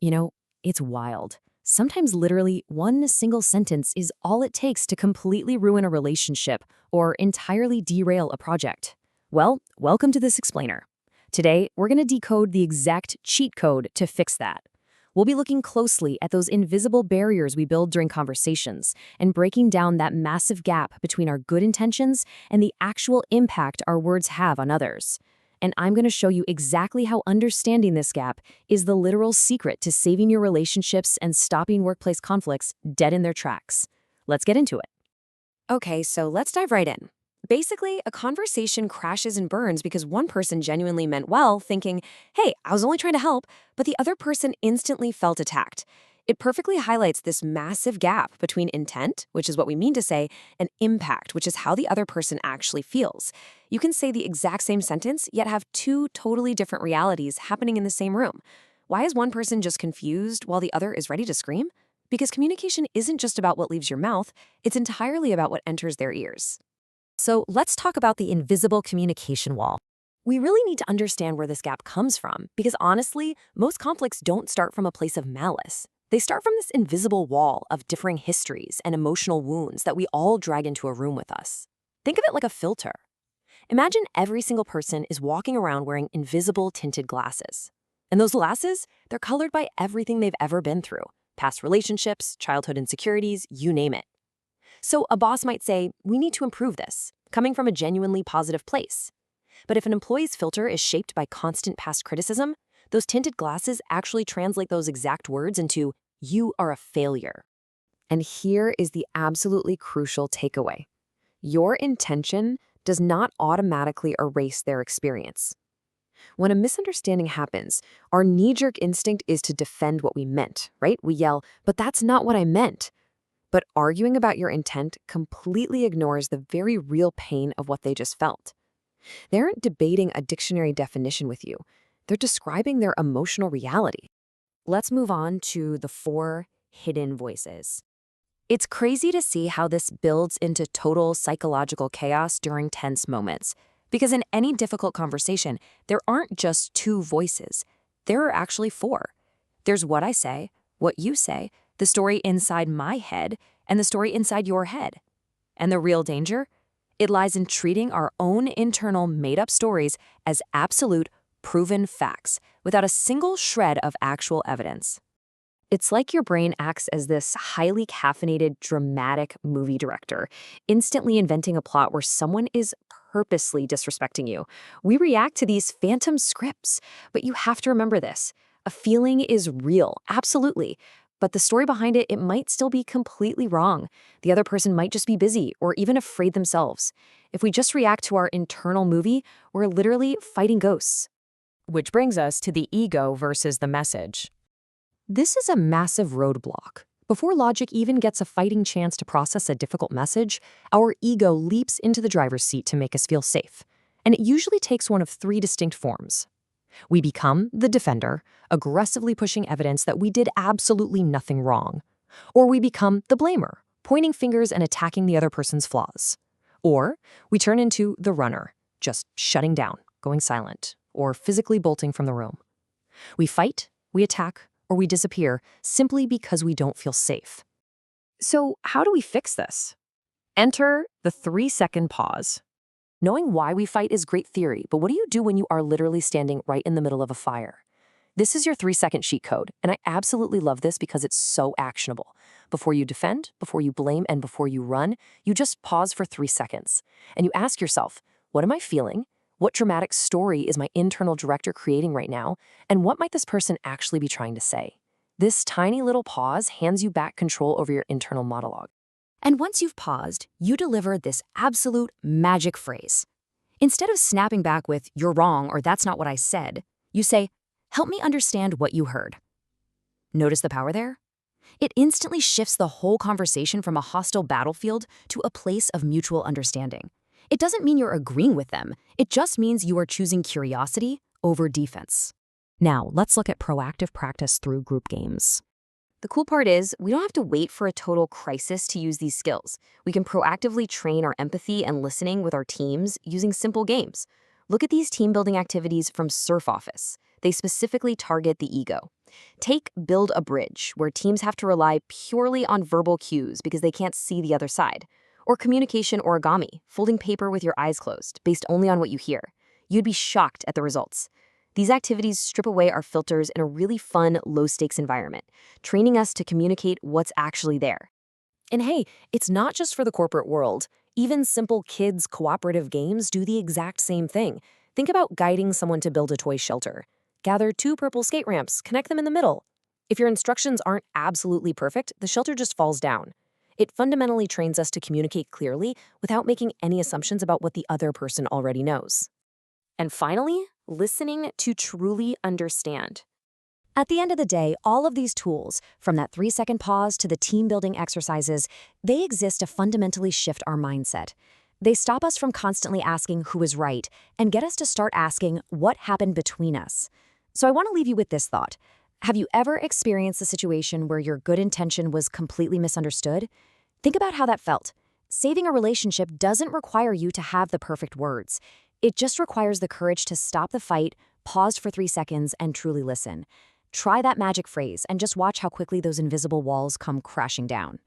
You know, it's wild. Sometimes literally one single sentence is all it takes to completely ruin a relationship or entirely derail a project. Well, welcome to this explainer. Today, we're going to decode the exact cheat code to fix that. We'll be looking closely at those invisible barriers we build during conversations and breaking down that massive gap between our good intentions and the actual impact our words have on others. And I'm going to show you exactly how understanding this gap is the literal secret to saving your relationships and stopping workplace conflicts dead in their tracks. Let's get into it. Okay, so let's dive right in. Basically, a conversation crashes and burns because one person genuinely meant well, thinking, hey, I was only trying to help, but the other person instantly felt attacked. It perfectly highlights this massive gap between intent, which is what we mean to say, and impact, which is how the other person actually feels. You can say the exact same sentence, yet have two totally different realities happening in the same room. Why is one person just confused while the other is ready to scream? Because communication isn't just about what leaves your mouth, it's entirely about what enters their ears. So let's talk about the invisible communication wall. We really need to understand where this gap comes from, because honestly, most conflicts don't start from a place of malice. They start from this invisible wall of differing histories and emotional wounds that we all drag into a room with us. Think of it like a filter. Imagine every single person is walking around wearing invisible tinted glasses. And those glasses, they're colored by everything they've ever been through. Past relationships, childhood insecurities, you name it. So a boss might say, we need to improve this, coming from a genuinely positive place. But if an employee's filter is shaped by constant past criticism, those tinted glasses actually translate those exact words into, you are a failure. And here is the absolutely crucial takeaway. Your intention does not automatically erase their experience. When a misunderstanding happens, our knee-jerk instinct is to defend what we meant, right? We yell, but that's not what I meant. But arguing about your intent completely ignores the very real pain of what they just felt. They aren't debating a dictionary definition with you. They're describing their emotional reality. Let's move on to the 4 hidden voices. It's crazy to see how this builds into total psychological chaos during tense moments. Because in any difficult conversation, there aren't just 2 voices. There are actually 4. There's what I say, what you say, the story inside my head, and the story inside your head. And the real danger? It lies in treating our own internal made-up stories as absolute, proven facts, without a single shred of actual evidence. It's like your brain acts as this highly caffeinated, dramatic movie director, instantly inventing a plot where someone is purposely disrespecting you. We react to these phantom scripts, but you have to remember this. A feeling is real, absolutely. But the story behind it might still be completely wrong. The other person might just be busy or even afraid themselves. If we just react to our internal movie, we're literally fighting ghosts. Which brings us to the ego versus the message. This is a massive roadblock. Before logic even gets a fighting chance to process a difficult message, our ego leaps into the driver's seat to make us feel safe. And it usually takes one of 3 distinct forms. We become the defender, aggressively pushing evidence that we did absolutely nothing wrong. Or we become the blamer, pointing fingers and attacking the other person's flaws. Or we turn into the runner, just shutting down, going silent, or physically bolting from the room. We fight, we attack, or we disappear simply because we don't feel safe. So how do we fix this? Enter the 3-second pause. Knowing why we fight is great theory, but what do you do when you are literally standing right in the middle of a fire? This is your 3-second cheat code, and I absolutely love this because it's so actionable. Before you defend, before you blame, and before you run, you just pause for 3 seconds. And you ask yourself, what am I feeling? What dramatic story is my internal director creating right now? And what might this person actually be trying to say? This tiny little pause hands you back control over your internal monologue. And once you've paused, you deliver this absolute magic phrase. Instead of snapping back with, you're wrong or that's not what I said, you say, help me understand what you heard. Notice the power there? It instantly shifts the whole conversation from a hostile battlefield to a place of mutual understanding. It doesn't mean you're agreeing with them. It just means you are choosing curiosity over defense. Now, let's look at proactive practice through group games. The cool part is, we don't have to wait for a total crisis to use these skills. We can proactively train our empathy and listening with our teams using simple games. Look at these team building activities from Surf Office. They specifically target the ego. Take Build a Bridge, where teams have to rely purely on verbal cues because they can't see the other side. Or Communication Origami, folding paper with your eyes closed, based only on what you hear. You'd be shocked at the results. These activities strip away our filters in a really fun, low-stakes environment, training us to communicate what's actually there. And hey, it's not just for the corporate world. Even simple kids' cooperative games do the exact same thing. Think about guiding someone to build a toy shelter. Gather 2 purple skate ramps, connect them in the middle. If your instructions aren't absolutely perfect, the shelter just falls down. It fundamentally trains us to communicate clearly without making any assumptions about what the other person already knows. And finally, listening to truly understand. At the end of the day, all of these tools, from that 3-second pause to the team-building exercises, they exist to fundamentally shift our mindset. They stop us from constantly asking who is right and get us to start asking what happened between us. So I want to leave you with this thought. Have you ever experienced a situation where your good intention was completely misunderstood? Think about how that felt. Saving a relationship doesn't require you to have the perfect words. It just requires the courage to stop the fight, pause for 3 seconds, and truly listen. Try that magic phrase and just watch how quickly those invisible walls come crashing down.